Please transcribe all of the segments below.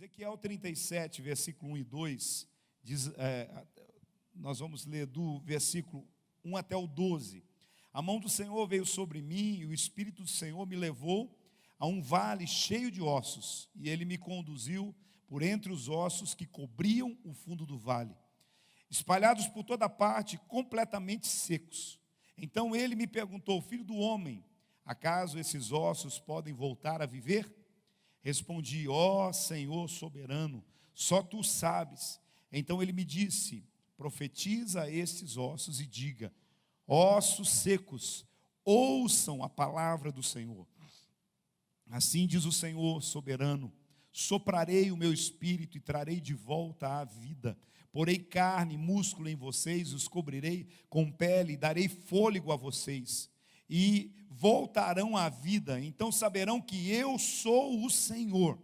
Ezequiel 37, versículo 1 e 2, diz, nós vamos ler do versículo 1 até o 12. A mão do Senhor veio sobre mim, e o Espírito do Senhor me levou a um vale cheio de ossos, e ele me conduziu por entre os ossos que cobriam o fundo do vale, espalhados por toda parte, completamente secos. Então ele me perguntou: filho do homem, acaso esses ossos podem voltar a viver? Respondi: ó Senhor soberano, só tu sabes. Então ele me disse: profetiza a estes ossos e diga: ossos secos, ouçam a palavra do Senhor. Assim diz o Senhor soberano: soprarei o meu espírito e trarei de volta à vida. Porei carne e músculo em vocês, os cobrirei com pele e darei fôlego a vocês. E voltarão à vida, então saberão que eu sou o Senhor.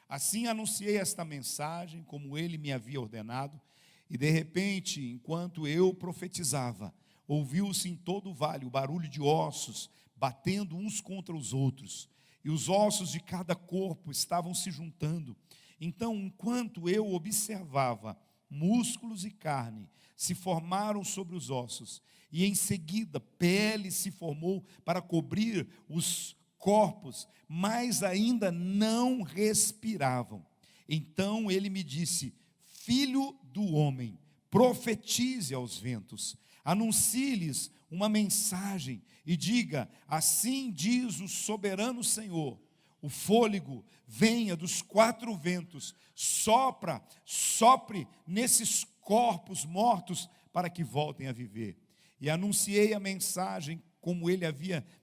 Assim anunciei esta mensagem, como ele me havia ordenado, e de repente, enquanto eu profetizava, ouviu-se em todo o vale o barulho de ossos, batendo uns contra os outros, e os ossos de cada corpo estavam se juntando. Então, enquanto eu observava, músculos e carne se formaram sobre os ossos, e em seguida pele se formou para cobrir os corpos, mas ainda não respiravam. Então ele me disse: filho do homem, profetize aos ventos, anuncie-lhes uma mensagem e diga: assim diz o soberano Senhor, o fôlego venha dos quatro ventos, sopre nesses corpos mortos para que voltem a viver. E anunciei a mensagem como ele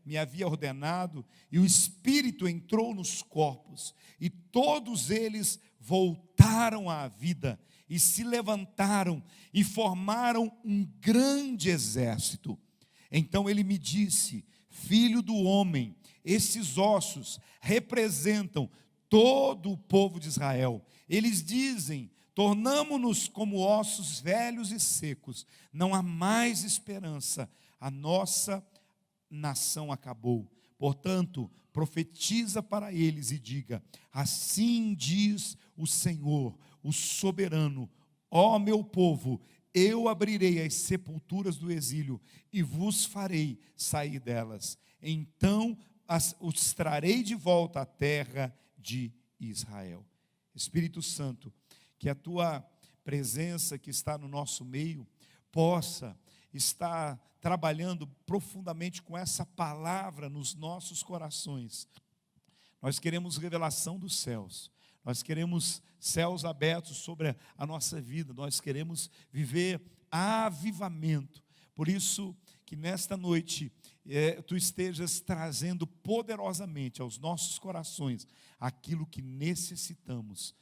me havia ordenado, e o Espírito entrou nos corpos, e todos eles voltaram à vida, e se levantaram, e formaram um grande exército. Então ele me disse: filho do homem, esses ossos representam todo o povo de Israel. Eles dizem: tornamo-nos como ossos velhos e secos, não há mais esperança, a nossa nação acabou. Portanto, profetiza para eles e diga: assim diz o Senhor, o soberano, ó meu povo, eu abrirei as sepulturas do exílio e vos farei sair delas. Então os trarei de volta à terra de Israel. Espírito Santo, que a tua presença que está no nosso meio possa estar trabalhando profundamente com essa palavra nos nossos corações. Nós queremos revelação dos céus, nós queremos céus abertos sobre a nossa vida, nós queremos viver avivamento. Por isso que nesta noite tu estejas trazendo poderosamente aos nossos corações aquilo que necessitamos,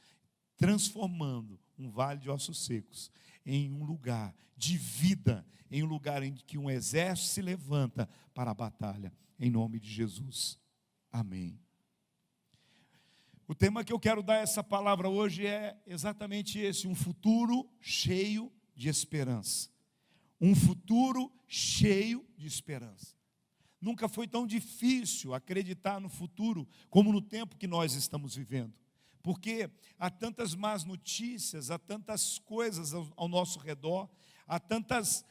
transformando um vale de ossos secos em um lugar de vida, em um lugar em que um exército se levanta para a batalha, em nome de Jesus, amém. O tema que eu quero dar essa palavra hoje é exatamente esse: um futuro cheio de esperança. Um futuro cheio de esperança. Nunca foi tão difícil acreditar no futuro como no tempo que nós estamos vivendo, porque há tantas más notícias, há tantas coisas ao nosso redor, há tantas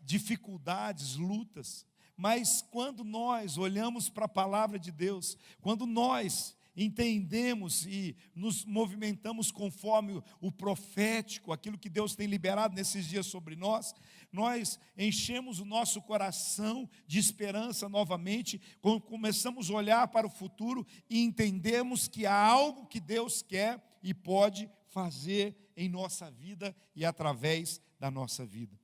dificuldades, lutas. Mas quando nós olhamos para a palavra de Deus, quando nós entendemos e nos movimentamos conforme o profético, aquilo que Deus tem liberado nesses dias sobre nós, nós enchemos o nosso coração de esperança novamente, quando começamos a olhar para o futuro e entendemos que há algo que Deus quer e pode fazer em nossa vida e através da nossa vida.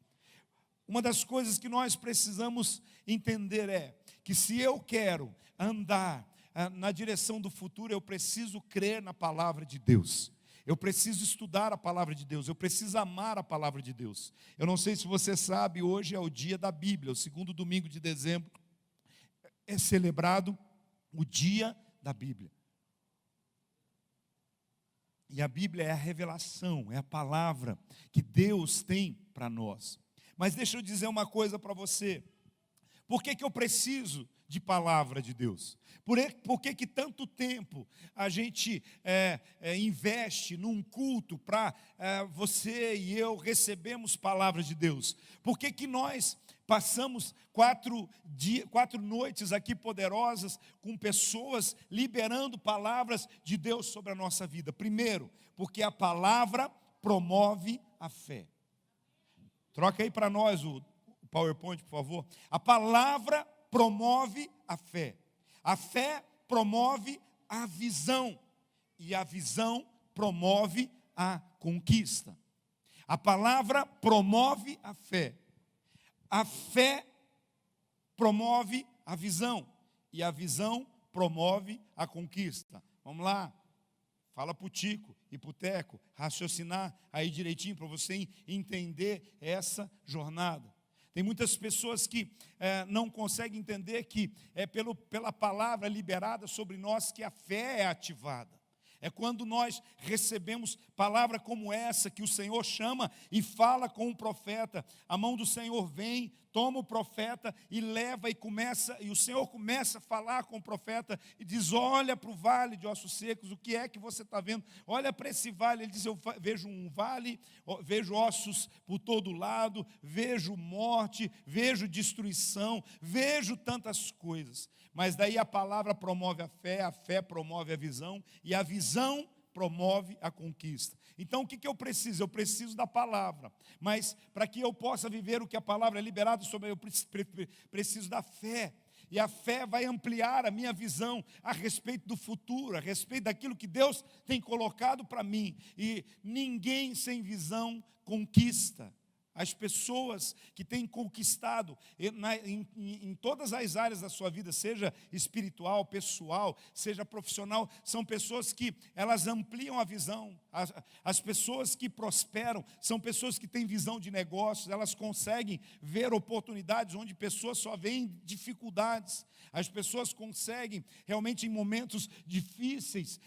Uma das coisas que nós precisamos entender é que se eu quero andar na direção do futuro, eu preciso crer na palavra de Deus. Eu preciso estudar a palavra de Deus, eu preciso amar a palavra de Deus. Eu não sei se você sabe, hoje é o dia da Bíblia, o segundo domingo de dezembro é celebrado o dia da Bíblia. E a Bíblia é a revelação, é a palavra que Deus tem para nós. Mas deixa eu dizer uma coisa para você: por que eu preciso de palavra de Deus? Por que tanto tempo a gente investe num culto para você e eu recebemos palavras de Deus? Por que nós passamos 4 noites aqui poderosas com pessoas liberando palavras de Deus sobre a nossa vida? Primeiro, porque a palavra promove a fé. Troca aí para nós o PowerPoint, por favor. A palavra promove a fé. A fé promove a visão. E a visão promove a conquista. A palavra promove a fé. A fé promove a visão. E a visão promove a conquista. Vamos lá. Fala para o Tico e para o Teco raciocinar aí direitinho para você entender essa jornada. Tem muitas pessoas que não conseguem entender que é pela palavra liberada sobre nós que a fé é ativada. É quando nós recebemos palavra como essa, que o Senhor chama e fala com o profeta. A mão do Senhor vem, toma o profeta e leva e o Senhor começa a falar com o profeta e diz: olha para o vale de ossos secos, o que é que você está vendo? Olha para esse vale. Ele diz: eu vejo um vale, vejo ossos por todo lado, vejo morte, vejo destruição, vejo tantas coisas. Mas daí a palavra promove a fé promove a visão, e a visão promove a conquista. Então o que eu preciso? Eu preciso da palavra, mas para que eu possa viver o que a palavra é liberada sobre eu preciso da fé. E a fé vai ampliar a minha visão a respeito do futuro, a respeito daquilo que Deus tem colocado para mim. E ninguém sem visão conquista. As pessoas que têm conquistado em todas as áreas da sua vida, seja espiritual, pessoal, seja profissional, são pessoas que elas ampliam a visão. As pessoas que prosperam são pessoas que têm visão de negócios, elas conseguem ver oportunidades onde pessoas só veem dificuldades. As pessoas conseguem realmente em momentos difíceis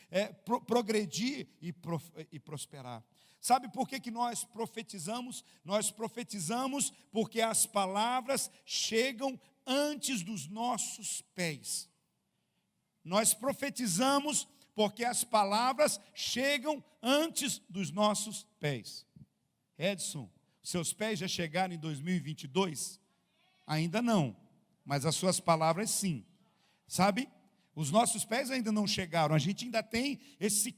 progredir e prosperar. Sabe por que nós profetizamos? Nós profetizamos porque as palavras chegam antes dos nossos pés. Nós profetizamos porque as palavras chegam antes dos nossos pés. Edson, seus pés já chegaram em 2022? Ainda não, mas as suas palavras sim. Sabe? Os nossos pés ainda não chegaram, a gente ainda tem esse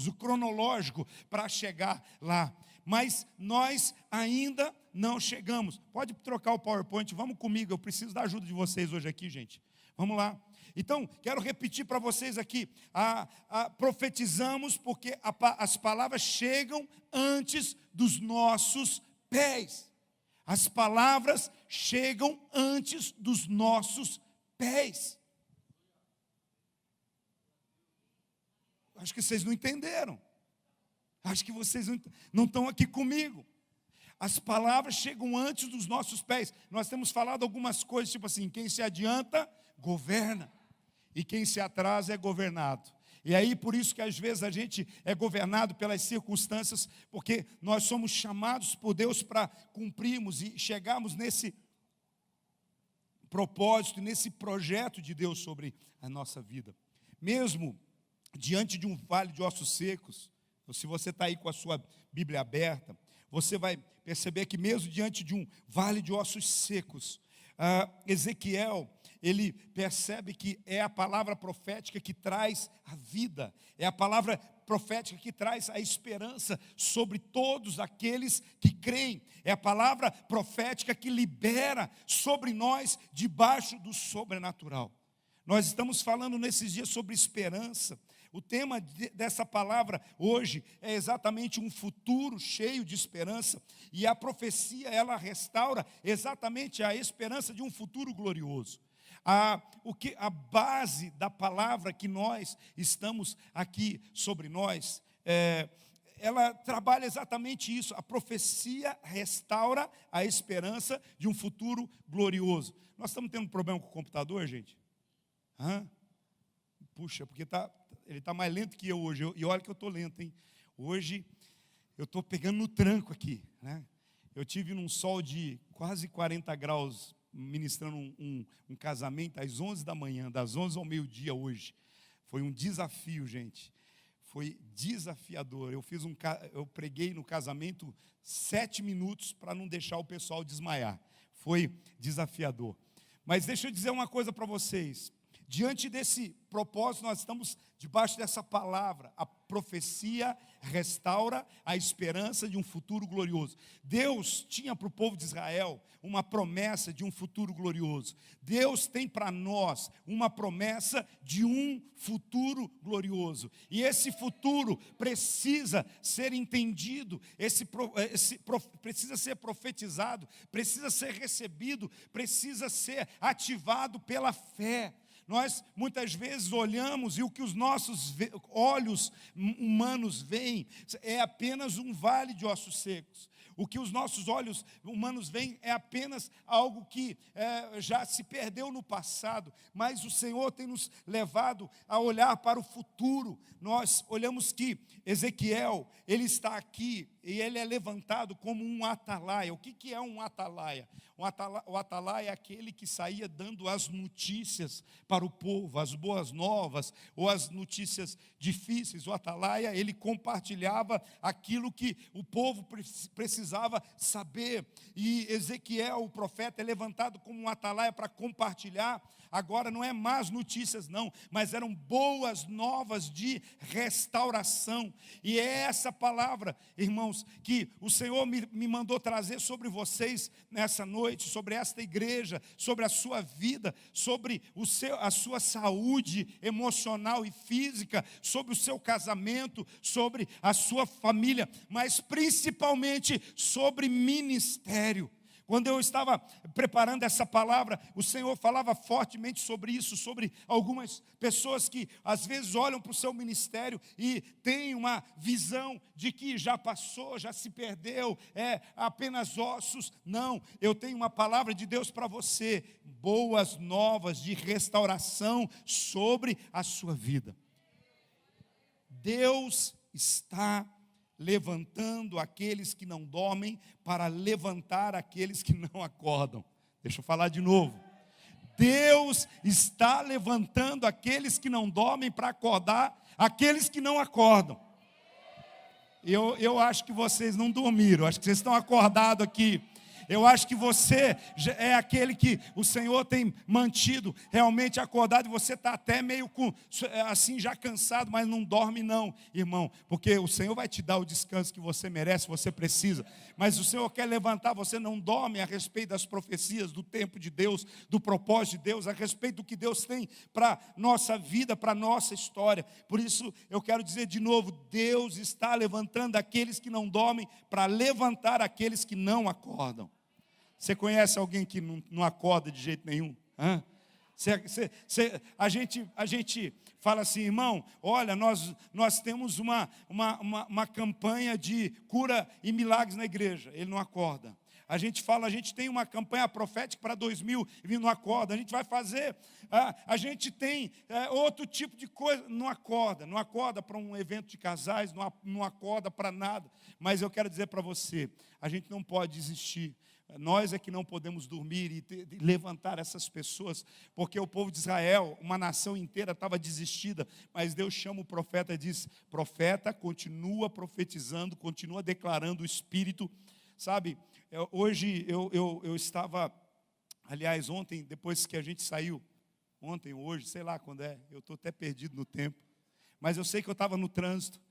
o cronológico para chegar lá. Mas nós ainda não chegamos. Pode trocar o PowerPoint, vamos comigo, eu preciso da ajuda de vocês hoje aqui, gente. Vamos lá. Então, quero repetir para vocês aqui. Profetizamos porque as palavras chegam antes dos nossos pés. As palavras chegam antes dos nossos pés. Acho que vocês não entenderam. Acho que vocês não estão aqui comigo. As palavras chegam antes dos nossos pés. Nós temos falado algumas coisas, tipo assim: quem se adianta, governa. E quem se atrasa é governado. E aí, por isso que às vezes a gente é governado pelas circunstâncias, porque nós somos chamados por Deus para cumprirmos e chegarmos nesse propósito, nesse projeto de Deus sobre a nossa vida. Mesmo diante de um vale de ossos secos, se você está aí com a sua Bíblia aberta, você vai perceber que mesmo diante de um vale de ossos secos, Ezequiel, ele percebe que é a palavra profética que traz a vida, é a palavra profética que traz a esperança sobre todos aqueles que creem, é a palavra profética que libera sobre nós debaixo do sobrenatural. Nós estamos falando nesses dias sobre esperança. O tema dessa palavra hoje é exatamente um futuro cheio de esperança. E a profecia, ela restaura exatamente a esperança de um futuro glorioso. A base da palavra que nós estamos aqui sobre nós, ela trabalha exatamente isso. A profecia restaura a esperança de um futuro glorioso. Nós estamos tendo um problema com o computador, gente? Puxa, porque ele está mais lento que eu hoje. E olha que eu estou lento, hein? Hoje eu estou pegando no tranco aqui, né? Eu tive num sol de quase 40 graus ministrando um casamento às 11 da manhã, das 11 ao meio-dia hoje. Foi um desafio, gente. Foi desafiador. Eu preguei no casamento 7 minutos para não deixar o pessoal desmaiar. Foi desafiador. Mas deixa eu dizer uma coisa para vocês. Diante desse propósito, nós estamos debaixo dessa palavra. A profecia restaura a esperança de um futuro glorioso. Deus tinha para o povo de Israel uma promessa de um futuro glorioso. Deus tem para nós uma promessa de um futuro glorioso. E esse futuro precisa ser entendido, precisa ser profetizado, precisa ser recebido, precisa ser ativado pela fé. Nós muitas vezes olhamos e o que os nossos olhos humanos veem é apenas um vale de ossos secos. O que os nossos olhos humanos veem é apenas algo que já se perdeu no passado. Mas o Senhor tem nos levado a olhar para o futuro. Nós olhamos que Ezequiel, ele está aqui e ele é levantado como um atalaia. O que é um atalaia? O atalaia é aquele que saía dando as notícias para o povo, as boas novas ou as notícias difíceis. O atalaia, ele compartilhava aquilo que o povo precisava saber. E Ezequiel, o profeta, é levantado como um atalaia para compartilhar. Agora não é más notícias não, mas eram boas novas de restauração. E é essa palavra, irmãos, que o Senhor me mandou trazer sobre vocês nessa noite, sobre esta igreja, sobre a sua vida, sobre a sua saúde emocional e física, sobre o seu casamento, sobre a sua família, mas principalmente sobre ministério. Quando eu estava preparando essa palavra, o Senhor falava fortemente sobre isso, sobre algumas pessoas que às vezes olham para o seu ministério e têm uma visão de que já passou, já se perdeu, é apenas ossos. Não, eu tenho uma palavra de Deus para você, boas novas de restauração sobre a sua vida. Deus está levantando aqueles que não dormem para levantar aqueles que não acordam. Deixa eu falar de novo. Deus está levantando aqueles que não dormem para acordar aqueles que não acordam. Eu acho que vocês não dormiram, acho que vocês estão acordados aqui. Eu acho que você é aquele que o Senhor tem mantido realmente acordado, e você está até meio assim já cansado, mas não dorme não, irmão, porque o Senhor vai te dar o descanso que você merece, você precisa, mas o Senhor quer levantar, você não dorme a respeito das profecias, do tempo de Deus, do propósito de Deus, a respeito do que Deus tem para nossa vida, para nossa história. Por isso eu quero dizer de novo, Deus está levantando aqueles que não dormem para levantar aqueles que não acordam. Você conhece alguém que não acorda de jeito nenhum? A gente fala assim, irmão, olha, nós temos uma campanha de cura e milagres na igreja. Ele não acorda. A gente tem uma campanha profética para 2020, não acorda. A gente vai fazer, a gente tem outro tipo de coisa, não acorda para um evento de casais, não acorda para nada. Mas eu quero dizer para você, a gente não pode desistir. Nós é que não podemos dormir e levantar essas pessoas, porque o povo de Israel, uma nação inteira estava desistida, mas Deus chama o profeta e diz, profeta, continua profetizando, continua declarando o Espírito, sabe? Hoje eu estava, aliás, ontem, depois que a gente saiu, ontem, hoje, sei lá quando é, eu estou até perdido no tempo, mas eu sei que eu estava no trânsito,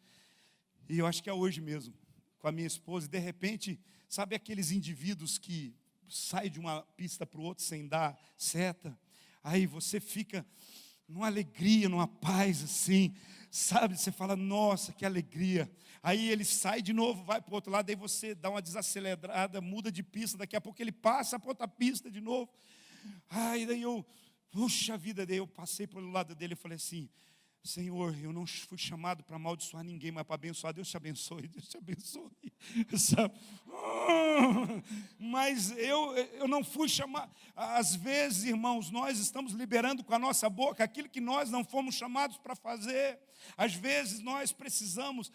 e eu acho que é hoje mesmo, com a minha esposa, e de repente, sabe aqueles indivíduos que saem de uma pista para o outro sem dar seta? Aí você fica numa alegria, numa paz assim, sabe? Você fala, nossa, que alegria. Aí ele sai de novo, vai para o outro lado, aí você dá uma desacelerada, muda de pista, daqui a pouco ele passa para outra pista de novo. Aí daí puxa vida, daí eu passei pelo lado dele e falei assim, Senhor, eu não fui chamado para amaldiçoar ninguém, mas para abençoar. Deus te abençoe, Deus te abençoe. Sabe? Mas eu não fui chamado. Às vezes, irmãos, nós estamos liberando com a nossa boca aquilo que nós não fomos chamados para fazer. Às vezes nós precisamos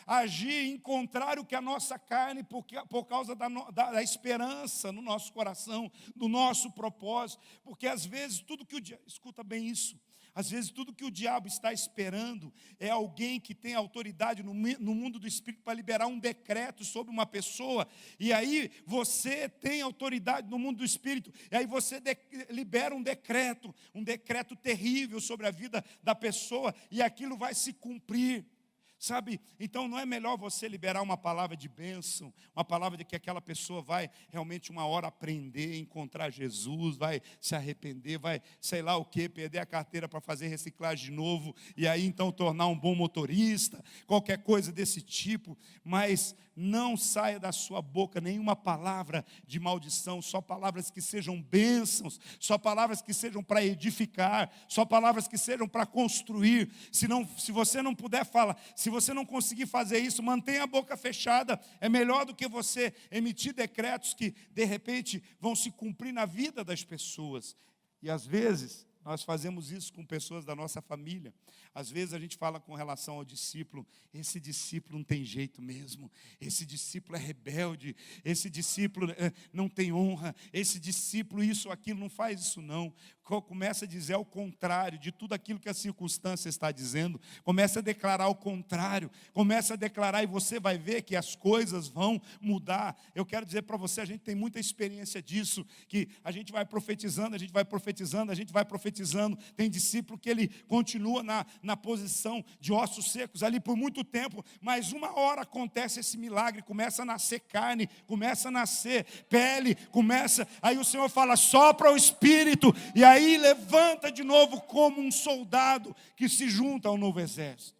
agir em contrário que a nossa carne, por causa da esperança no nosso coração, do nosso propósito. Porque às vezes tudo que o diabo, escuta bem isso, às vezes tudo que o diabo está esperando é alguém que tem autoridade no mundo do Espírito para liberar um decreto sobre uma pessoa. E aí você tem autoridade no mundo do Espírito, e aí você libera um decreto terrível sobre a vida da pessoa, e aquilo vai se cumprir. Sabe, então não é melhor você liberar uma palavra de bênção, uma palavra de que aquela pessoa vai realmente uma hora aprender, encontrar Jesus, vai se arrepender, vai sei lá o que, perder a carteira para fazer reciclagem de novo, e aí então tornar um bom motorista, qualquer coisa desse tipo, mas não saia da sua boca nenhuma palavra de maldição, só palavras que sejam bênçãos, só palavras que sejam para edificar, só palavras que sejam para construir. Se você não puder falar, se você não conseguir fazer isso, mantenha a boca fechada. É melhor do que você emitir decretos que de repente vão se cumprir na vida das pessoas. E às vezes nós fazemos isso com pessoas da nossa família. Às vezes a gente fala com relação ao discípulo, esse discípulo não tem jeito mesmo, esse discípulo é rebelde, esse discípulo não tem honra, esse discípulo isso, aquilo, não faz isso não. Começa a dizer ao contrário de tudo aquilo que a circunstância está dizendo, começa a declarar o contrário, começa a declarar e você vai ver que as coisas vão mudar. Eu quero dizer para você, a gente tem muita experiência disso, que a gente vai profetizando, a gente vai profetizando, a gente vai profetizando. Tem discípulo que ele continua na posição de ossos secos ali por muito tempo, mas uma hora acontece esse milagre, começa a nascer carne, começa a nascer pele, aí o Senhor fala, sopra o Espírito, e aí levanta de novo como um soldado que se junta ao novo exército.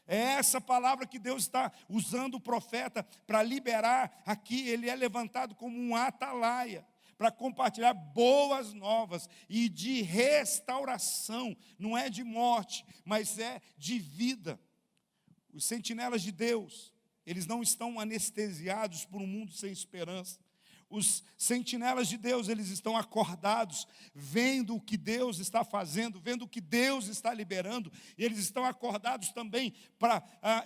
É essa palavra que Deus está usando o profeta para liberar aqui. Ele é levantado como um atalaia para compartilhar boas novas e de restauração. Não é de morte, mas é de vida. Os sentinelas de Deus, eles não estão anestesiados por um mundo sem esperança. Os sentinelas de Deus, eles estão acordados, vendo o que Deus está fazendo, vendo o que Deus está liberando. E eles estão acordados também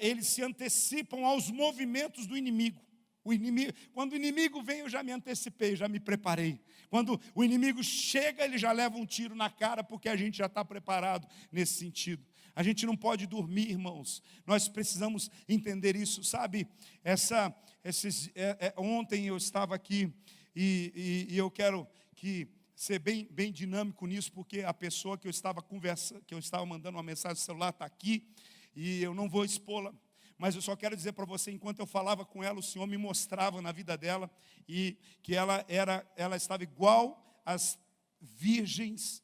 eles se antecipam aos movimentos do inimigo. Quando o inimigo vem, eu já me antecipei, já me preparei. Quando o inimigo chega, ele já leva um tiro na cara, porque a gente já está preparado nesse sentido. A gente não pode dormir, irmãos. Nós precisamos entender isso, sabe? Ontem eu estava aqui e eu quero ser bem dinâmico nisso, porque a pessoa que eu estava conversando, que eu estava mandando uma mensagem no celular está aqui e eu não vou expô-la. Mas eu só quero dizer para você, enquanto eu falava com ela, o Senhor me mostrava na vida dela e que ela estava igual às virgens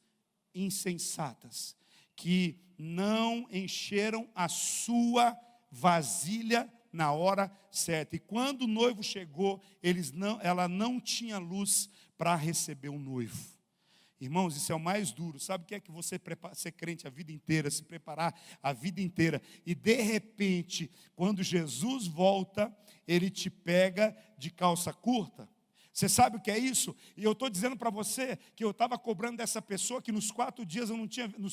insensatas, que não encheram a sua vasilha na hora certa. E quando o noivo chegou, ela não tinha luz para receber o noivo. Irmãos, isso é o mais duro. Sabe o que é que você ser crente a vida inteira, se preparar a vida inteira, e de repente, quando Jesus volta, ele te pega de calça curta? Você sabe o que é isso? E eu estou dizendo para você que eu estava cobrando dessa pessoa que nos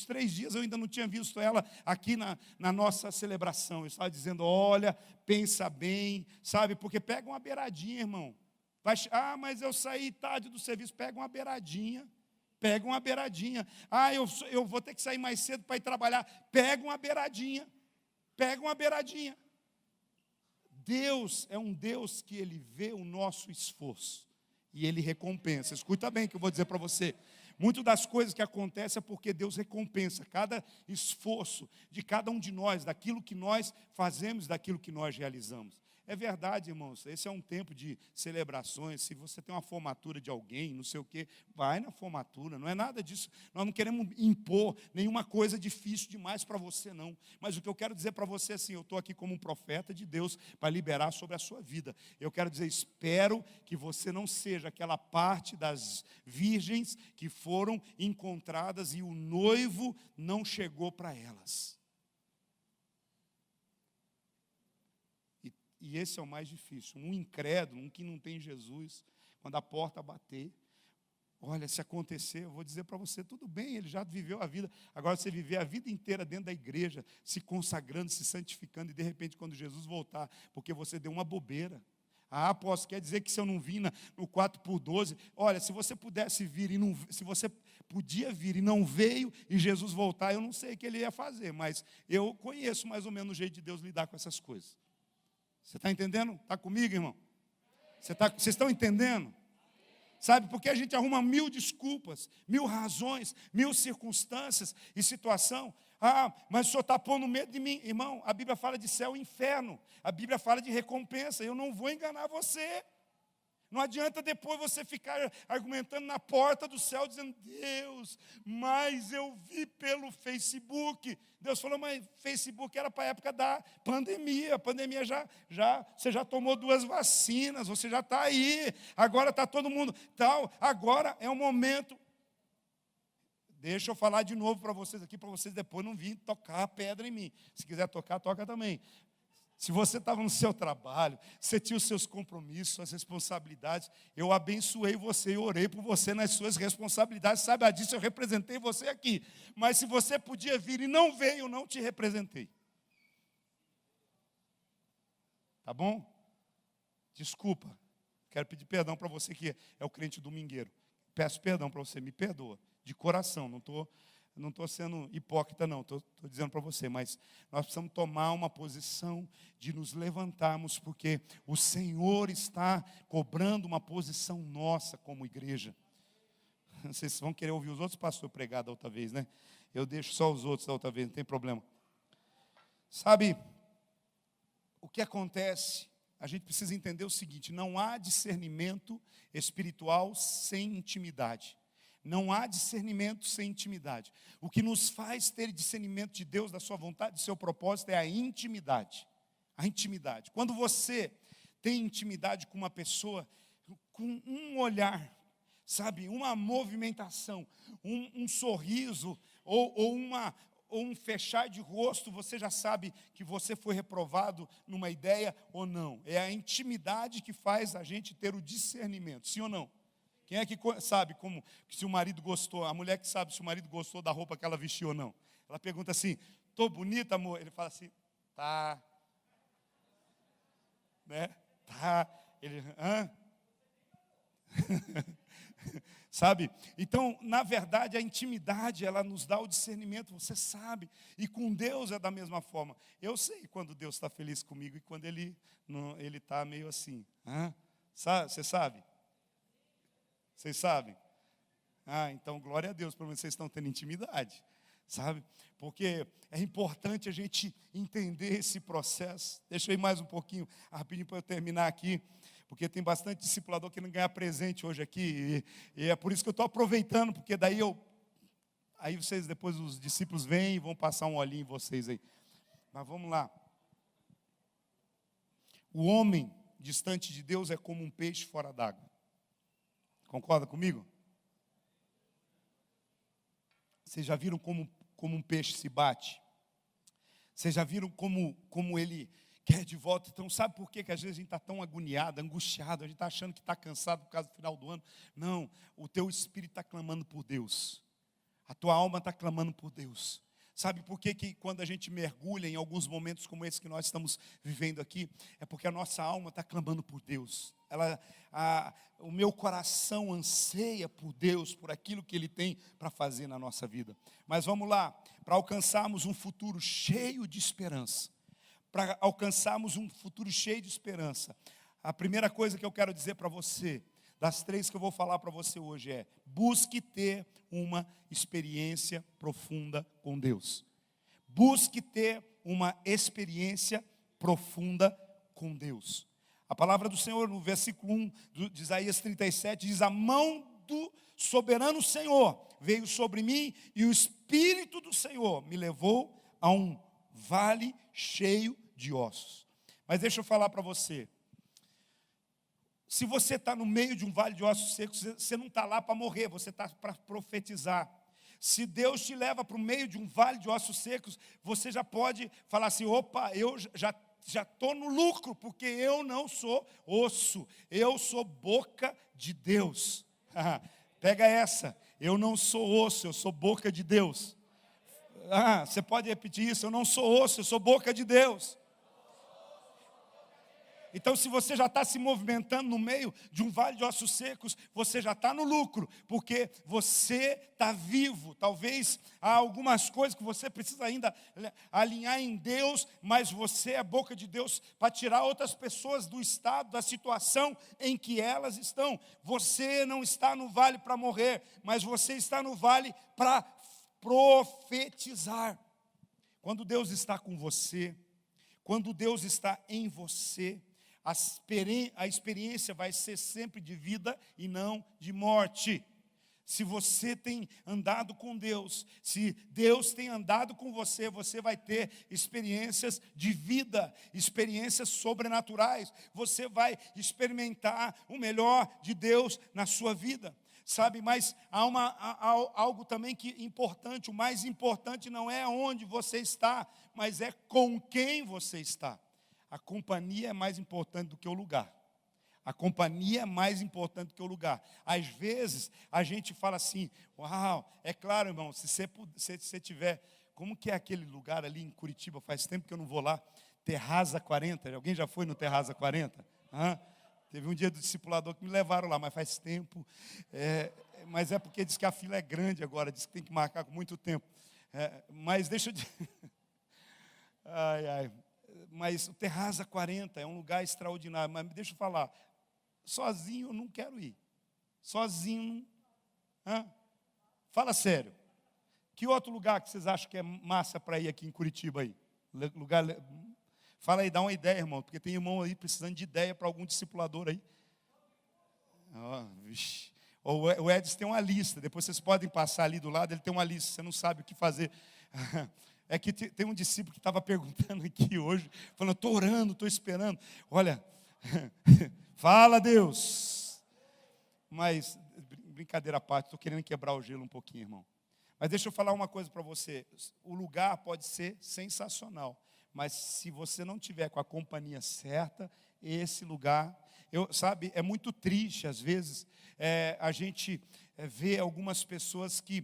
3 dias eu ainda não tinha visto ela aqui na nossa celebração. Eu estava dizendo, olha, pensa bem, sabe? Porque pega uma beiradinha, irmão. Mas eu saí tarde do serviço, pega uma beiradinha. Pega uma beiradinha. Eu vou ter que sair mais cedo para ir trabalhar. Pega uma beiradinha. Pega uma beiradinha. Deus é um Deus que Ele vê o nosso esforço e Ele recompensa. Escuta bem o que eu vou dizer para você. Muitas das coisas que acontecem é porque Deus recompensa cada esforço de cada um de nós, daquilo que nós fazemos, daquilo que nós realizamos. É verdade, irmãos, esse é um tempo de celebrações. Se você tem uma formatura de alguém, não sei o quê, vai na formatura, não é nada disso. Nós não queremos impor nenhuma coisa difícil demais para você, não. Mas o que eu quero dizer para você é assim, eu estou aqui como um profeta de Deus para liberar sobre a sua vida. Eu quero dizer, espero que você não seja aquela parte das virgens que foram encontradas e o noivo não chegou para elas. E esse é o mais difícil. Um incrédulo, um que não tem Jesus, quando a porta bater, olha, se acontecer, eu vou dizer para você, tudo bem, ele já viveu a vida. Agora você viver a vida inteira dentro da igreja, se consagrando, se santificando, e de repente quando Jesus voltar, porque você deu uma bobeira. Ah, apóstolo, quer dizer que se eu não vim no 4x12, olha, se você pudesse vir e não, se você podia vir e não veio, e Jesus voltar, eu não sei o que ele ia fazer, mas eu conheço mais ou menos o jeito de Deus lidar com essas coisas. Você está entendendo? Está comigo, irmão? Vocês estão entendendo? Sabe, porque a gente arruma 1000 desculpas, 1000 razões, 1000 circunstâncias e situação. Ah, mas o senhor está pondo medo de mim. Irmão, a Bíblia fala de céu e inferno. A Bíblia fala de recompensa. Eu não vou enganar você. Não adianta depois você ficar argumentando na porta do céu, dizendo, Deus, mas eu vi pelo Facebook. Deus falou, mas Facebook era para a época da pandemia. A pandemia você já tomou 2 vacinas, você já está aí. Agora está todo mundo tal. Agora é o momento. Deixa eu falar de novo para vocês aqui, para vocês depois não virem tocar a pedra em mim. Se quiser tocar, toca também. Se você estava no seu trabalho, você tinha os seus compromissos, suas responsabilidades, eu abençoei você e orei por você nas suas responsabilidades. Saiba disso, eu representei você aqui. Mas se você podia vir e não veio, eu não te representei. Tá bom? Desculpa. Quero pedir perdão para você que é o crente domingueiro. Peço perdão para você, me perdoa. De coração, não estou sendo hipócrita, não, estou dizendo para você, mas nós precisamos tomar uma posição de nos levantarmos, porque o Senhor está cobrando uma posição nossa como igreja. Vocês vão querer ouvir os outros pastores pregar da outra vez, né? Eu deixo só os outros da outra vez, não tem problema. Sabe, o que acontece, a gente precisa entender o seguinte, não há discernimento espiritual sem intimidade. Não há discernimento sem intimidade. O que nos faz ter discernimento de Deus, da sua vontade, do seu propósito, é a intimidade. A intimidade. Quando você tem intimidade com uma pessoa, com um olhar, sabe, uma movimentação, um sorriso, ou um fechar de rosto, você já sabe que você foi reprovado numa ideia ou não. É a intimidade que faz a gente ter o discernimento, sim ou não? Quem é que sabe como, se o marido gostou, a mulher que sabe se o marido gostou da roupa que ela vestiu ou não? Ela pergunta assim, estou bonita, amor? Ele fala assim, tá. Né? Tá. Ele, hã? Sabe? Então, na verdade, a intimidade, ela nos dá o discernimento, você sabe. E com Deus é da mesma forma. Eu sei quando Deus está feliz comigo e quando Ele está meio assim. Hã? Você sabe? Vocês sabem? Ah, então glória a Deus, pelo menos vocês estão tendo intimidade, sabe? Porque é importante a gente entender esse processo. Deixa eu ir mais um pouquinho, rapidinho para eu terminar aqui, porque tem bastante discipulador que não ganha presente hoje aqui, e é por isso que eu estou aproveitando, porque daí aí vocês depois, os discípulos vêm e vão passar um olhinho em vocês aí. Mas vamos lá. O homem distante de Deus é como um peixe fora d'água. Concorda comigo? Vocês já viram como um peixe se bate? Vocês já viram como ele quer de volta? Então, sabe por que às vezes a gente está tão agoniado, angustiado, a gente está achando que está cansado por causa do final do ano? Não, o teu espírito está clamando por Deus. A tua alma está clamando por Deus. Sabe por que quando a gente mergulha em alguns momentos como esse que nós estamos vivendo aqui? É porque a nossa alma está clamando por Deus. O meu coração anseia por Deus, por aquilo que Ele tem para fazer na nossa vida. Mas vamos lá, para alcançarmos um futuro cheio de esperança. Para alcançarmos um futuro cheio de esperança. A primeira coisa que eu quero dizer para você, das 3 que eu vou falar para você hoje é: busque ter uma experiência profunda com Deus. Busque ter uma experiência profunda com Deus. A palavra do Senhor, no versículo 1 de Isaías 37, diz: a mão do soberano Senhor veio sobre mim, e o Espírito do Senhor me levou a um vale cheio de ossos. Mas deixa eu falar para você. Se você está no meio de um vale de ossos secos, você não está lá para morrer, você está para profetizar. Se Deus te leva para o meio de um vale de ossos secos, você já pode falar assim: opa, eu já já estou no lucro, porque eu não sou osso, eu sou boca de Deus. Pega essa, eu não sou osso, eu sou boca de Deus. Você pode repetir isso, eu não sou osso, eu sou boca de Deus. Então, se você já está se movimentando no meio de um vale de ossos secos, você já está no lucro, porque você está vivo. Talvez há algumas coisas que você precisa ainda alinhar em Deus, mas você é a boca de Deus para tirar outras pessoas do estado, da situação em que elas estão. Você não está no vale para morrer, mas você está no vale para profetizar. Quando Deus está com você, quando Deus está em você, a experiência vai ser sempre de vida e não de morte. Se você tem andado com Deus, se Deus tem andado com você, você vai ter experiências de vida, experiências sobrenaturais. Você vai experimentar o melhor de Deus na sua vida. Sabe, mas há algo também que é importante. O mais importante não é onde você está, mas é com quem você está. A companhia é mais importante do que o lugar. A companhia é mais importante do que o lugar. Às vezes, a gente fala assim, uau, é claro, irmão, se você tiver, como que é aquele lugar ali em Curitiba? Faz tempo que eu não vou lá, Terraza 40, alguém já foi no Terraza 40? Teve um dia do discipulador que me levaram lá, mas faz tempo. Mas é porque diz que a fila é grande agora, diz que tem que marcar com muito tempo. Mas deixa eu dizer... Mas o Terraza 40 é um lugar extraordinário. Mas deixa eu falar, sozinho eu não quero ir. Sozinho. Fala sério. Que outro lugar que vocês acham que é massa para ir aqui em Curitiba aí? Fala aí, dá uma ideia, irmão. Porque tem irmão aí precisando de ideia para algum discipulador aí. O Edson tem uma lista. Depois vocês podem passar ali do lado. Ele tem uma lista. Você não sabe o que fazer. É que tem um discípulo que estava perguntando aqui hoje, falando, estou orando, estou esperando. Olha, fala Deus. Mas, brincadeira à parte, estou querendo quebrar o gelo um pouquinho, irmão. Mas deixa eu falar uma coisa para você. O lugar pode ser sensacional, mas se você não tiver com a companhia certa, esse lugar... Sabe, é muito triste, às vezes, a gente vê algumas pessoas que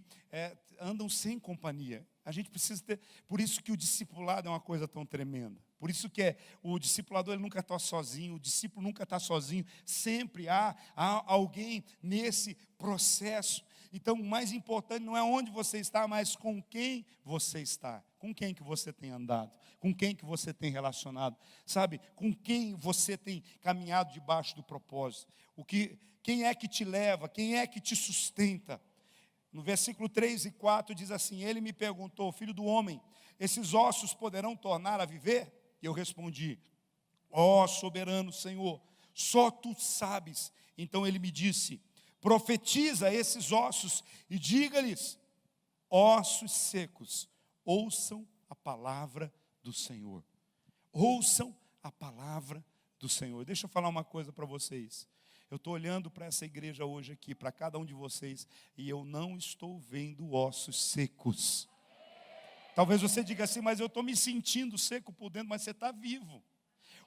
andam sem companhia. A gente precisa ter, por isso que o discipulado é uma coisa tão tremenda. Por isso que o discipulador ele nunca está sozinho, o discípulo nunca está sozinho. Sempre há alguém nesse processo. Então, o mais importante não é onde você está, mas com quem você está. Com quem que você tem andado, com quem que você tem relacionado, sabe? Com quem você tem caminhado debaixo do propósito. Quem é que te leva, quem é que te sustenta? No versículo 3 e 4 diz assim, ele me perguntou, filho do homem, esses ossos poderão tornar a viver? E eu respondi, ó soberano Senhor, só tu sabes. Então ele me disse, profetiza esses ossos e diga-lhes, ossos secos, ouçam a palavra do Senhor. Ouçam a palavra do Senhor. Deixa eu falar uma coisa para vocês. Eu estou olhando para essa igreja hoje aqui, para cada um de vocês, e eu não estou vendo ossos secos. Talvez você diga assim, mas eu estou me sentindo seco por dentro, mas você está vivo.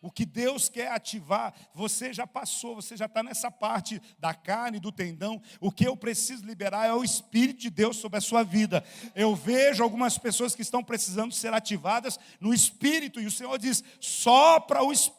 O que Deus quer ativar, você já passou, você já está nessa parte da carne, do tendão. O que eu preciso liberar é o Espírito de Deus sobre a sua vida. Eu vejo algumas pessoas que estão precisando ser ativadas no Espírito, e o Senhor diz, sopra o Espírito,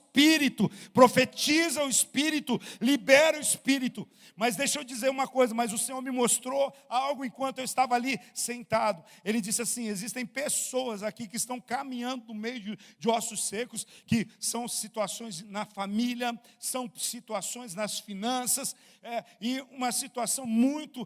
profetiza o Espírito, libera o Espírito. Mas deixa eu dizer uma coisa, mas o Senhor me mostrou algo enquanto eu estava ali sentado. Ele disse assim, existem pessoas aqui que estão caminhando no meio de ossos secos, que são situações na família, são situações nas finanças, e uma situação muito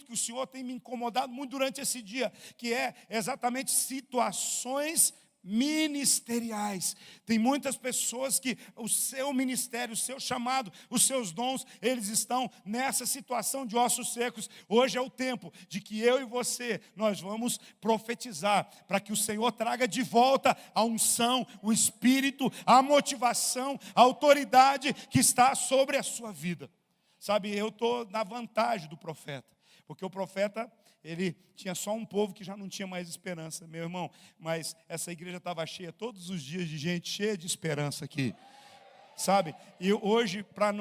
que o Senhor tem me incomodado muito durante esse dia, que é exatamente situações ministeriais. Tem muitas pessoas que o seu ministério, o seu chamado, os seus dons, eles estão nessa situação de ossos secos. Hoje é o tempo de que eu e você, nós vamos profetizar, para que o Senhor traga de volta a unção, o Espírito, a motivação, a autoridade que está sobre a sua vida. Sabe, eu estou na vantagem do profeta, porque o profeta, ele tinha só um povo que já não tinha mais esperança, meu irmão. Mas essa igreja estava cheia todos os dias de gente cheia de esperança aqui. Sabe, e hoje, para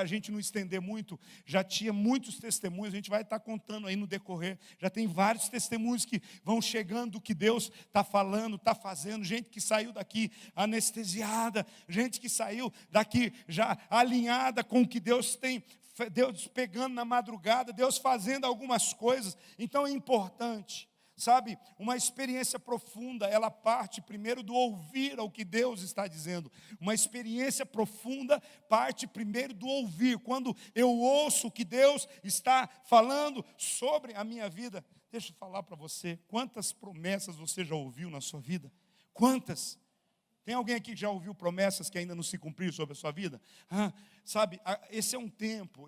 a gente não estender muito, já tinha muitos testemunhos, a gente vai estar contando aí no decorrer, já tem vários testemunhos que vão chegando do que Deus está falando, está fazendo, gente que saiu daqui anestesiada, gente que saiu daqui já alinhada com o que Deus tem, Deus pegando na madrugada, Deus fazendo algumas coisas. Então é importante. Sabe, uma experiência profunda, ela parte primeiro do ouvir ao que Deus está dizendo. Uma experiência profunda parte primeiro do ouvir. Quando eu ouço o que Deus está falando sobre a minha vida. Deixa eu falar para você, quantas promessas você já ouviu na sua vida? Quantas? Tem alguém aqui que já ouviu promessas que ainda não se cumpriram sobre a sua vida? Sabe, esse é um tempo,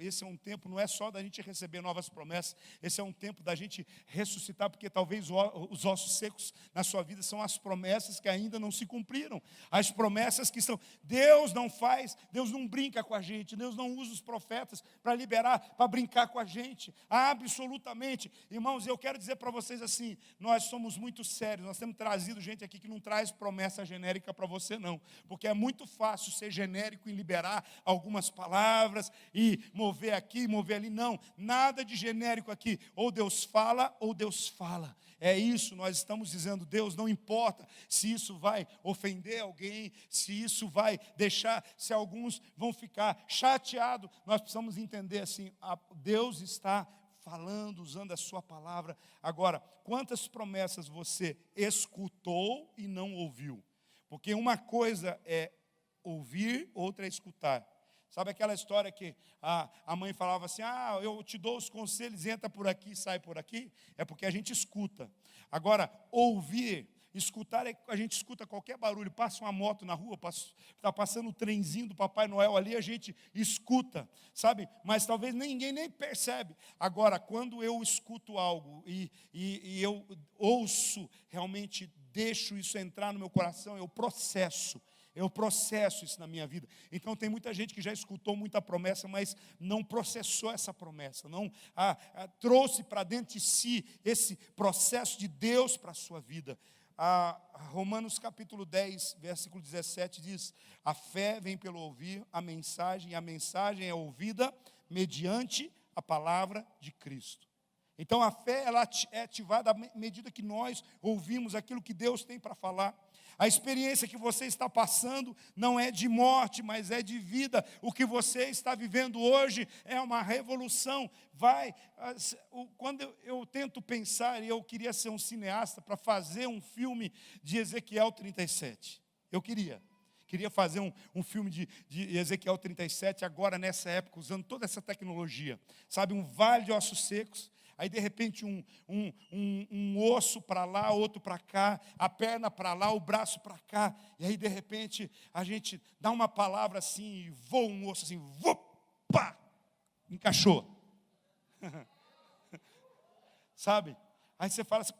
não é só da gente receber novas promessas, esse é um tempo da gente ressuscitar, porque talvez os ossos secos na sua vida são as promessas que ainda não se cumpriram, as promessas que são, Deus não brinca com a gente, Deus não usa os profetas para liberar, para brincar com a gente, absolutamente. Irmãos, eu quero dizer para vocês assim, nós somos muito sérios, nós temos trazido gente aqui que não traz promessa genérica para você não, porque é muito fácil ser genérico em liberar algumas palavras e mover aqui, mover ali. Não, nada de genérico aqui. Ou Deus fala, ou Deus fala. É isso, nós estamos dizendo, Deus, não importa se isso vai ofender alguém, se isso vai deixar, se alguns vão ficar chateados. Nós precisamos entender assim, Deus está falando, usando a sua palavra. Agora, quantas promessas você escutou e não ouviu? Porque uma coisa é ouvir, outra é escutar. Sabe aquela história que a mãe falava assim, eu te dou os conselhos, entra por aqui, sai por aqui? É porque a gente escuta. Agora, ouvir, escutar, a gente escuta qualquer barulho, passa uma moto na rua, está passando o trenzinho do Papai Noel ali, a gente escuta, sabe? Mas talvez ninguém nem percebe. Agora, quando eu escuto algo e eu ouço, realmente deixo isso entrar no meu coração, eu processo isso na minha vida. Então tem muita gente que já escutou muita promessa, mas não processou essa promessa, não trouxe para dentro de si esse processo de Deus para a sua vida. Romanos capítulo 10, versículo 17 diz, a fé vem pelo ouvir a mensagem, e a mensagem é ouvida mediante a palavra de Cristo. Então a fé ela é ativada à medida que nós ouvimos aquilo que Deus tem para falar. A experiência que você está passando não é de morte, mas é de vida. O que você está vivendo hoje é uma revolução. Quando eu tento pensar, e eu queria ser um cineasta para fazer um filme de Ezequiel 37. Eu queria fazer um filme de Ezequiel 37, agora nessa época, usando toda essa tecnologia. Sabe, um vale de ossos secos. Aí de repente um osso para lá, outro para cá, a perna para lá, o braço para cá. E aí de repente a gente dá uma palavra assim e voa um osso assim, pá, encaixou. Sabe? Aí você fala assim,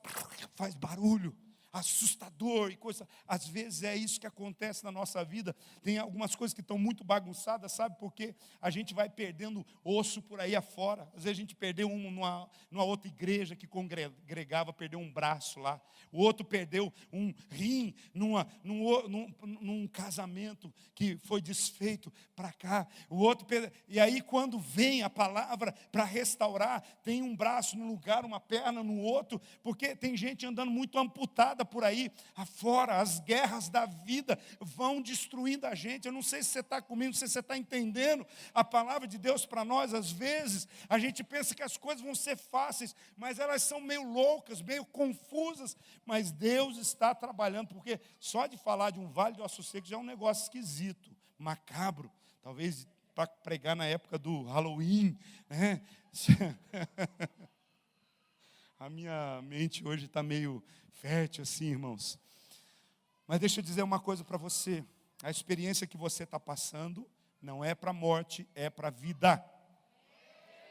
faz barulho, assustador e coisa. Às vezes é isso que acontece na nossa vida. Tem algumas coisas que estão muito bagunçadas, sabe? Porque a gente vai perdendo osso por aí afora. Às vezes a gente perdeu numa outra igreja que congregava, perdeu um braço lá. O outro perdeu um rim num casamento que foi desfeito para cá. O outro e aí quando vem a palavra para restaurar, tem um braço num lugar, uma perna no outro, porque tem gente andando muito amputada por aí afora. As guerras da vida vão destruindo a gente. Eu não sei se você está comigo, não sei se você está entendendo a palavra de Deus para nós. Às vezes a gente pensa que as coisas vão ser fáceis, mas elas são meio loucas, meio confusas. Mas Deus está trabalhando, porque só de falar de um vale de ossos secos já é um negócio esquisito, macabro, talvez para pregar na época do Halloween, né? A minha mente hoje está meio fértil assim, irmãos. Mas deixa eu dizer uma coisa para você. A experiência que você está passando não é para a morte, é para a vida.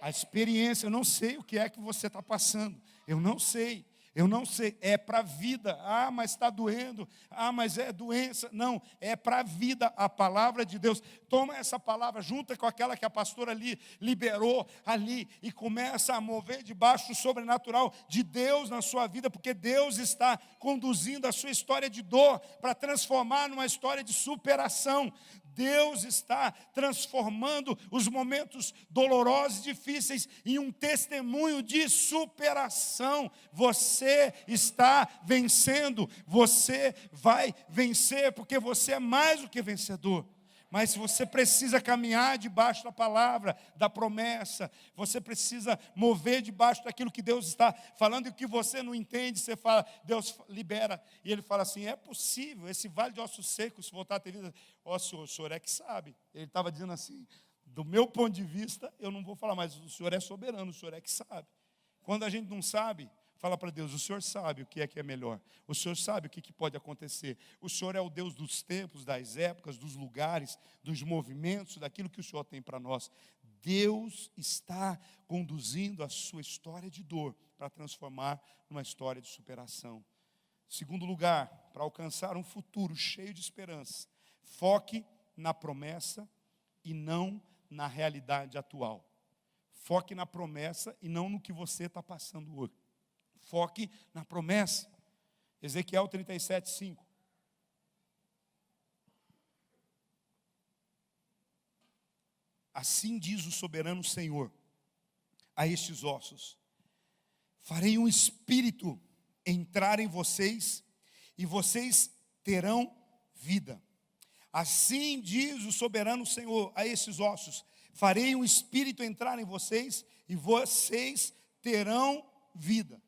A experiência, eu não sei o que é que você está passando. Eu não sei. Eu não sei, é para a vida. Ah, mas está doendo. Ah, mas é doença. Não, é para a vida a palavra de Deus. Toma essa palavra, junta com aquela que a pastora ali liberou ali e começa a mover debaixo do sobrenatural de Deus na sua vida, porque Deus está conduzindo a sua história de dor para transformar numa história de superação. Deus está transformando os momentos dolorosos e difíceis em um testemunho de superação. Você está vencendo, você vai vencer, porque você é mais do que vencedor. Mas você precisa caminhar debaixo da palavra, da promessa. Você precisa mover debaixo daquilo que Deus está falando. E o que você não entende, você fala, Deus libera. E Ele fala assim, é possível, esse vale de ossos secos, se voltar a ter vida. Ó, o senhor é que sabe. Ele estava dizendo assim, do meu ponto de vista, eu não vou falar, mas o Senhor é soberano, o Senhor é que sabe. Quando a gente não sabe, fala para Deus, o Senhor sabe o que é melhor. O Senhor sabe o que pode acontecer. O Senhor é o Deus dos tempos, das épocas, dos lugares, dos movimentos, daquilo que o Senhor tem para nós. Deus está conduzindo a sua história de dor para transformar numa história de superação. Segundo lugar, para alcançar um futuro cheio de esperança, foque na promessa e não na realidade atual. Foque na promessa e não no que você está passando hoje. Foque na promessa. Ezequiel 37, 5. Assim diz o soberano Senhor a estes ossos: farei um espírito entrar em vocês e vocês terão vida. Assim diz o soberano Senhor a esses ossos: farei um espírito entrar em vocês e vocês terão vida.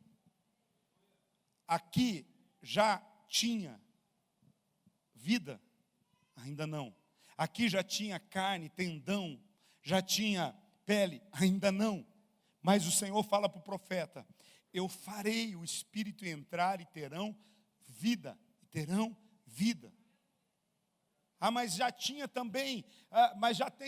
Aqui já tinha vida? Ainda não. Aqui já tinha carne, tendão, já tinha pele? Ainda não. Mas o Senhor fala para o profeta: eu farei o espírito entrar e terão vida. Terão vida. Ah, mas já tinha também,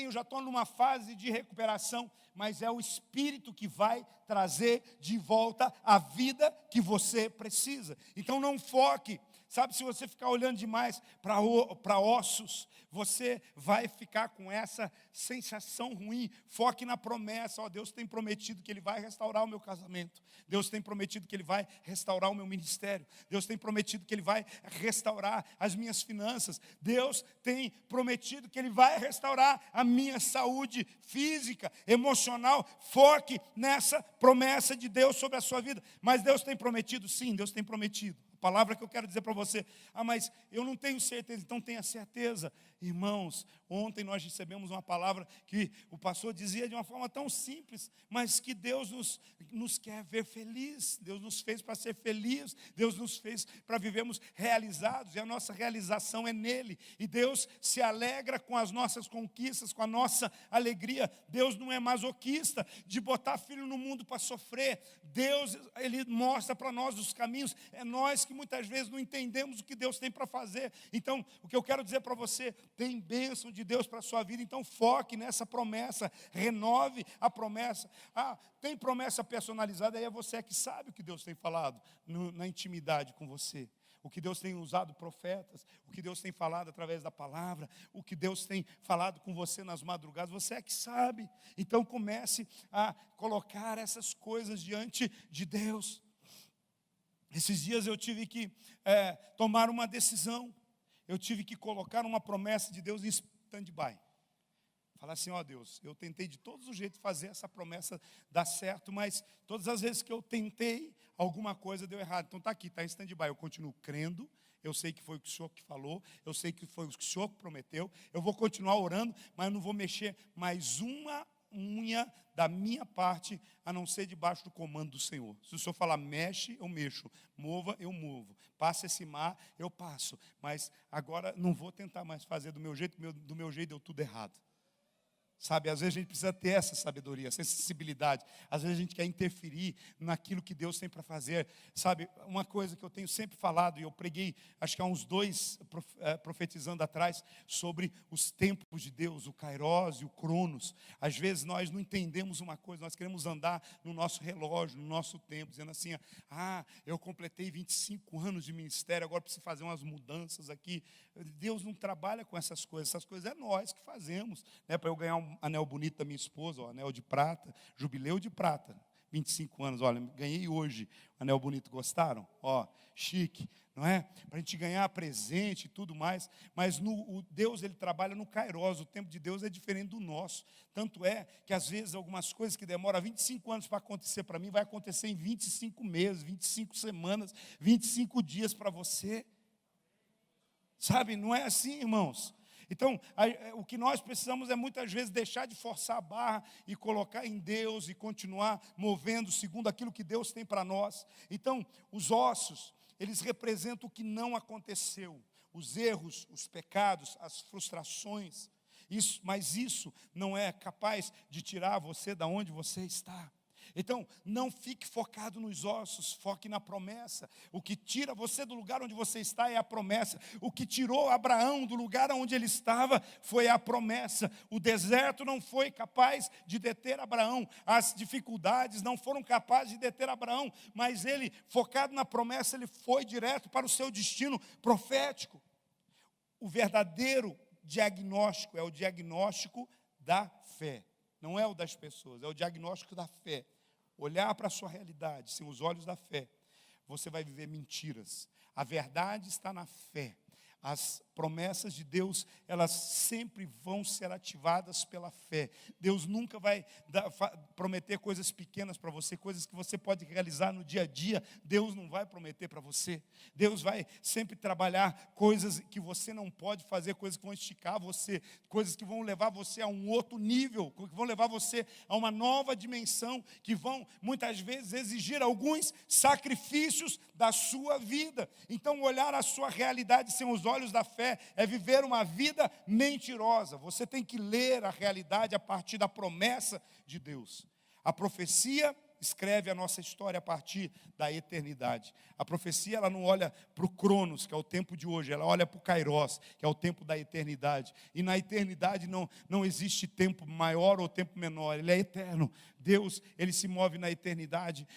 já estou numa fase de recuperação, mas é o Espírito que vai trazer de volta a vida que você precisa. Então não foque, sabe, se você ficar olhando demais para ossos, você vai ficar com essa sensação ruim. Foque na promessa. Ó, Deus tem prometido que Ele vai restaurar o meu casamento. Deus tem prometido que Ele vai restaurar o meu ministério. Deus tem prometido que Ele vai restaurar as minhas finanças. Deus tem prometido que Ele vai restaurar a minha saúde física, emocional. Foque nessa promessa de Deus sobre a sua vida. Mas Deus tem prometido? Sim, Deus tem prometido. Palavra que eu quero dizer para você: ah, mas eu não tenho certeza. Então tenha certeza. Irmãos, ontem nós recebemos uma palavra que o pastor dizia de uma forma tão simples, mas que Deus nos quer ver feliz. Deus nos fez para ser feliz. Deus nos fez para vivermos realizados, e a nossa realização é nele. E Deus se alegra com as nossas conquistas, com a nossa alegria. Deus não é masoquista de botar filho no mundo para sofrer. Deus, Ele mostra para nós os caminhos. É nós que muitas vezes não entendemos o que Deus tem para fazer. Então, o que eu quero dizer para você: tem bênção de Deus para a sua vida, então foque nessa promessa, renove a promessa. Ah, tem promessa personalizada, aí é você que sabe o que Deus tem falado na intimidade com você. O que Deus tem usado profetas, o que Deus tem falado através da palavra, o que Deus tem falado com você nas madrugadas, você é que sabe. Então comece a colocar essas coisas diante de Deus. Esses dias eu tive que tomar uma decisão. Eu tive que colocar uma promessa de Deus em stand-by. Falar assim: ó Deus, eu tentei de todos os jeitos fazer essa promessa dar certo, mas todas as vezes que eu tentei, alguma coisa deu errado. Então está aqui, está em stand-by. Eu continuo crendo, eu sei que foi o Senhor que falou, eu sei que foi o Senhor que prometeu, eu vou continuar orando, mas eu não vou mexer mais uma unha da minha parte, a não ser debaixo do comando do Senhor. Se o Senhor falar mexe, eu mexo, mova, eu movo, passa esse mar, eu passo, mas agora não vou tentar mais fazer do meu jeito deu tudo errado. Sabe, às vezes a gente precisa ter essa sabedoria, essa sensibilidade. Às vezes a gente quer interferir naquilo que Deus tem para fazer. Sabe, uma coisa que eu tenho sempre falado, e eu preguei, acho que há uns 2 profetizando atrás, sobre os tempos de Deus, o Kairos e o Cronos. Às vezes nós não entendemos uma coisa, nós queremos andar no nosso relógio, no nosso tempo, dizendo assim, eu completei 25 anos de ministério, agora preciso fazer umas mudanças aqui. Deus não trabalha com essas coisas é nós que fazemos, né? Para eu ganhar um anel bonito da minha esposa, anel de prata, jubileu de prata, 25 anos, olha, ganhei hoje, anel bonito, gostaram? Chique, não é? Para a gente ganhar presente e tudo mais, mas o Deus, ele trabalha no Kairos, o tempo de Deus é diferente do nosso, tanto é que às vezes algumas coisas que demoram 25 anos para acontecer para mim, vai acontecer em 25 meses, 25 semanas, 25 dias para você, sabe, não é assim, irmãos. Então, o que nós precisamos é muitas vezes deixar de forçar a barra e colocar em Deus e continuar movendo segundo aquilo que Deus tem para nós. Então, os ossos, eles representam o que não aconteceu, os erros, os pecados, as frustrações. Mas isso não é capaz de tirar você da onde você está. Então, não fique focado nos ossos, foque na promessa. O que tira você do lugar onde você está é a promessa. O que tirou Abraão do lugar onde ele estava foi a promessa. O deserto não foi capaz de deter Abraão. As dificuldades não foram capazes de deter Abraão. Mas ele, focado na promessa, ele foi direto para o seu destino profético. O verdadeiro diagnóstico é o diagnóstico da fé. Não é o das pessoas, é o diagnóstico da fé. Olhar para a sua realidade, sem os olhos da fé, você vai viver mentiras. A verdade está na fé. As promessas de Deus, elas sempre vão ser ativadas pela fé. Deus nunca vai prometer coisas pequenas para você, coisas que você pode realizar no dia a dia. Deus não vai prometer para você. Deus vai sempre trabalhar coisas que você não pode fazer, coisas que vão esticar você, coisas que vão levar você a um outro nível, que vão levar você a uma nova dimensão, que vão muitas vezes exigir alguns sacrifícios da sua vida. Então, olhar a sua realidade sem os olhos da fé é viver uma vida mentirosa. Você tem que ler a realidade a partir da promessa de Deus. A profecia escreve a nossa história a partir da eternidade. A profecia, ela não olha para o Cronos, que é o tempo de hoje, ela olha para o Kairos, que é o tempo da eternidade. E na eternidade não existe tempo maior ou tempo menor, ele é eterno. Deus, ele se move na eternidade.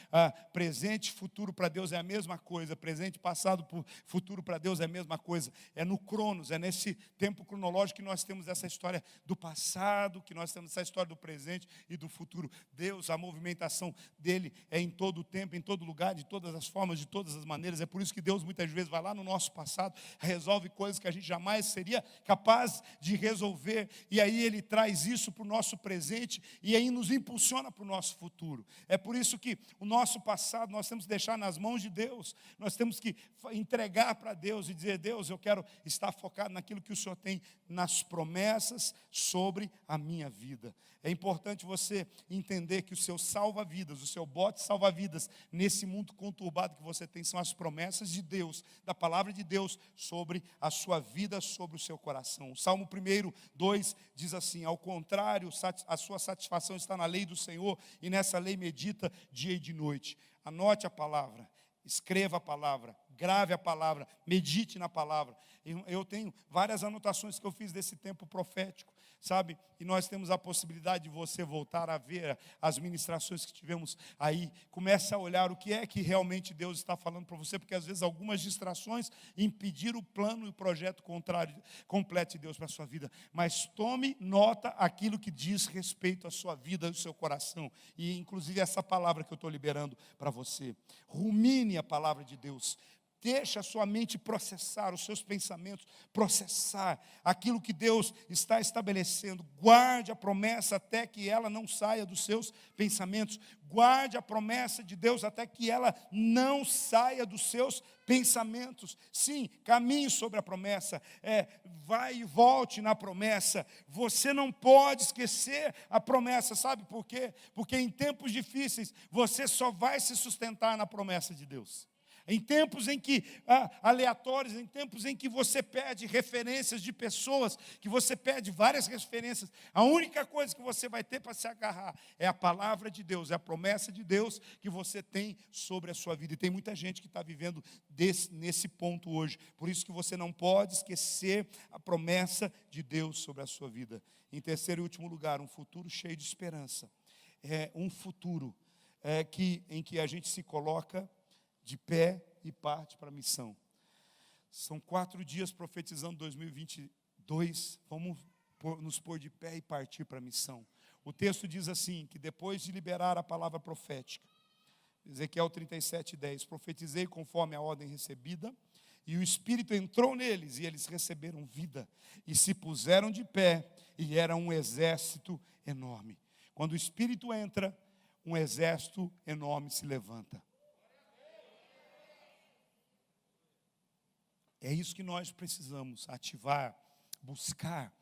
Presente e futuro para Deus é a mesma coisa. Presente, passado, futuro para Deus é a mesma coisa. É no Cronos, é nesse tempo cronológico que nós temos essa história do passado, que nós temos essa história do presente e do futuro. Deus, a movimentação dele é em todo o tempo, em todo lugar, de todas as formas, de todas as maneiras. É por isso que Deus muitas vezes vai lá no nosso passado, resolve coisas que a gente jamais seria capaz de resolver, e aí ele traz isso para o nosso presente, e aí nos impulsiona para o nosso futuro. É por isso que o nosso passado nós temos que deixar nas mãos de Deus, nós temos que entregar para Deus e dizer: Deus, eu quero estar focado naquilo que o Senhor tem, nas promessas sobre a minha vida. É importante você entender que o seu salva-vidas, o seu bote salva-vidas nesse mundo conturbado que você tem, são as promessas de Deus, da palavra de Deus sobre a sua vida, sobre o seu coração. O Salmo 1:2 diz assim: ao contrário, a sua satisfação está na lei do Senhor, e nessa lei medita dia e de noite. Anote a palavra, escreva a palavra, grave a palavra, medite na palavra. Eu tenho várias anotações que eu fiz desse tempo profético, sabe? E nós temos a possibilidade de você voltar a ver as ministrações que tivemos aí. Comece a olhar o que é que realmente Deus está falando para você, porque às vezes algumas distrações impediram o plano e o projeto completo de Deus para a sua vida. Mas tome nota aquilo que diz respeito à sua vida e ao seu coração. E inclusive essa palavra que eu estou liberando para você. Rumine a palavra de Deus. Deixa a sua mente processar, os seus pensamentos processar aquilo que Deus está estabelecendo. Guarde a promessa até que ela não saia dos seus pensamentos. Guarde a promessa de Deus até que ela não saia dos seus pensamentos. Sim, caminhe sobre a promessa. Vai e volte na promessa. Você não pode esquecer a promessa. Sabe por quê? Porque em tempos difíceis você só vai se sustentar na promessa de Deus. Em tempos em que, aleatórios, em tempos em que você pede referências de pessoas, que você pede várias referências, a única coisa que você vai ter para se agarrar é a palavra de Deus, é a promessa de Deus que você tem sobre a sua vida. E tem muita gente que está vivendo nesse ponto hoje. Por isso que você não pode esquecer a promessa de Deus sobre a sua vida. Em terceiro e último lugar, um futuro cheio de esperança. É um futuro em que a gente se coloca de pé e parte para a missão. São 4 dias profetizando 2022. Vamos nos pôr de pé e partir para a missão. O texto diz assim, que depois de liberar a palavra profética, Ezequiel 37:10, profetizei conforme a ordem recebida, e o Espírito entrou neles, e eles receberam vida, e se puseram de pé, e era um exército enorme. Quando o Espírito entra, um exército enorme se levanta. É isso que nós precisamos ativar, buscar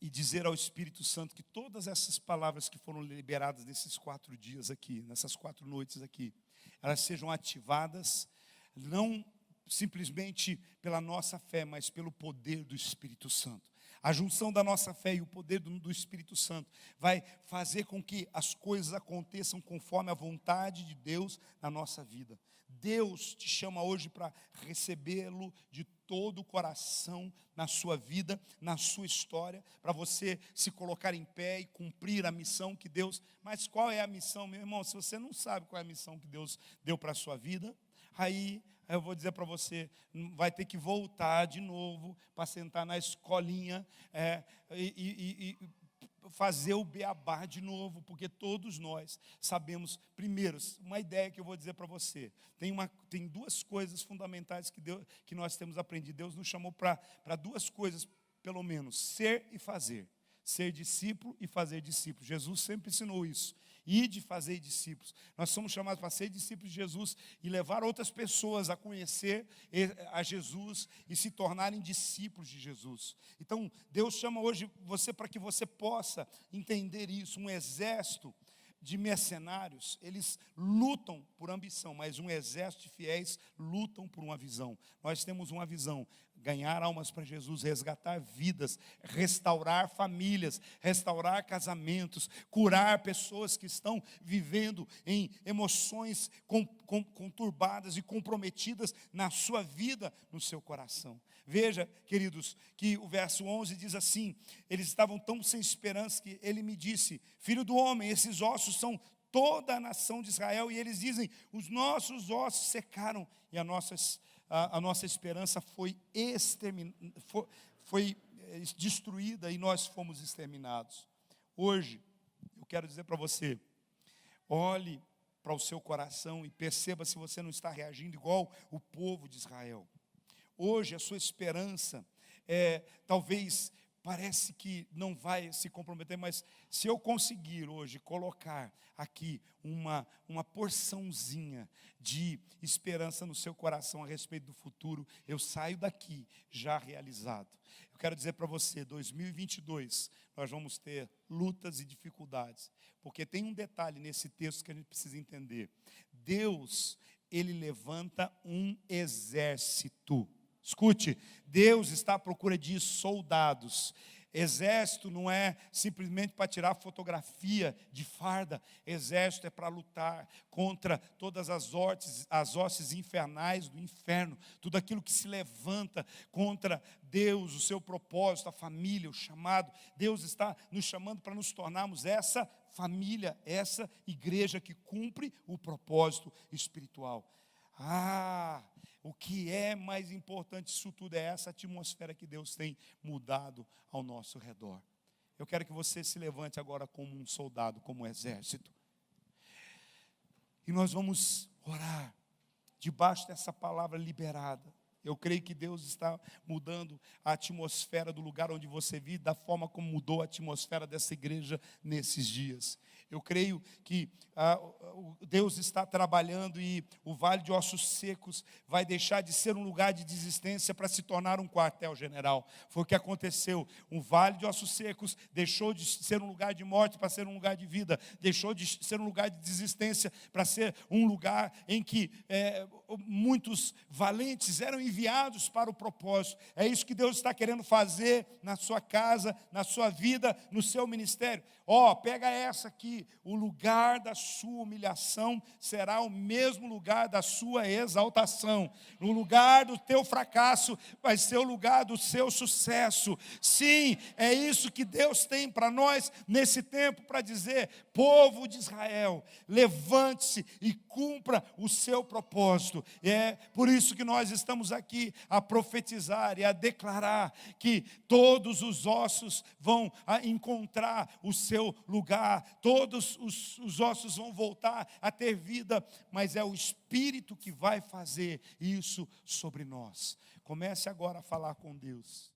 e dizer ao Espírito Santo que todas essas palavras que foram liberadas nesses 4 dias aqui, nessas 4 noites aqui, elas sejam ativadas, não simplesmente pela nossa fé, mas pelo poder do Espírito Santo. A junção da nossa fé e o poder do Espírito Santo vai fazer com que as coisas aconteçam conforme a vontade de Deus na nossa vida. Deus te chama hoje para recebê-lo de todo o coração na sua vida, na sua história, para você se colocar em pé e cumprir a missão que Deus... Mas qual é a missão, meu irmão? Se você não sabe qual é a missão que Deus deu para a sua vida, aí eu vou dizer para você, vai ter que voltar de novo para sentar na escolinha e fazer o beabá de novo, porque todos nós sabemos. Primeiro, uma ideia que eu vou dizer para você, tem 2 coisas fundamentais que nós temos aprendido. Deus nos chamou para 2 coisas, pelo menos, ser e fazer. Ser discípulo e fazer discípulos. Jesus sempre ensinou isso. Ide fazer discípulos. Nós somos chamados para ser discípulos de Jesus e levar outras pessoas a conhecer a Jesus e se tornarem discípulos de Jesus. Então, Deus chama hoje você para que você possa entender isso. Um exército de mercenários, eles lutam por ambição, mas um exército de fiéis lutam por uma visão. Nós temos uma visão: ganhar almas para Jesus, resgatar vidas, restaurar famílias, restaurar casamentos, curar pessoas que estão vivendo em emoções conturbadas e comprometidas na sua vida, no seu coração. Veja, queridos, que o verso 11 diz assim: eles estavam tão sem esperança que ele me disse: filho do homem, esses ossos são toda a nação de Israel. E eles dizem: os nossos ossos secaram e a nossa esperança foi destruída e nós fomos exterminados. Hoje, eu quero dizer para você, olhe para o seu coração e perceba se você não está reagindo igual o povo de Israel. Hoje a sua esperança talvez parece que não vai se comprometer, mas se eu conseguir hoje colocar aqui uma porçãozinha de esperança no seu coração a respeito do futuro, eu saio daqui já realizado. Eu quero dizer para você, 2022, nós vamos ter lutas e dificuldades, porque tem um detalhe nesse texto que a gente precisa entender. Deus, Ele levanta um exército. Escute, Deus está à procura de soldados. Exército não é simplesmente para tirar fotografia de farda. Exército é para lutar contra todas as hostes infernais do inferno. Tudo aquilo que se levanta contra Deus, o seu propósito, a família, o chamado. Deus está nos chamando para nos tornarmos essa família, essa igreja que cumpre o propósito espiritual. O que é mais importante disso tudo é essa atmosfera que Deus tem mudado ao nosso redor. Eu quero que você se levante agora como um soldado, como um exército. E nós vamos orar debaixo dessa palavra liberada. Eu creio que Deus está mudando a atmosfera do lugar onde você vive, da forma como mudou a atmosfera dessa igreja nesses dias. Eu creio que Deus está trabalhando e o Vale de Ossos Secos vai deixar de ser um lugar de desistência para se tornar um quartel-general. Foi o que aconteceu. O Vale de Ossos Secos deixou de ser um lugar de morte para ser um lugar de vida. Deixou de ser um lugar de desistência para ser um lugar em que muitos valentes eram enviados para o propósito. É isso que Deus está querendo fazer na sua casa, na sua vida, no seu ministério. Pega essa aqui, o lugar da sua humilhação será o mesmo lugar da sua exaltação. No lugar do teu fracasso vai ser o lugar do seu sucesso. Sim, é isso que Deus tem para nós nesse tempo, para dizer: povo de Israel, levante-se e cumpra o seu propósito. É por isso que nós estamos aqui a profetizar e a declarar que todos os ossos vão encontrar o seu lugar, todos os ossos vão voltar a ter vida, mas é o Espírito que vai fazer isso sobre nós. Comece agora a falar com Deus.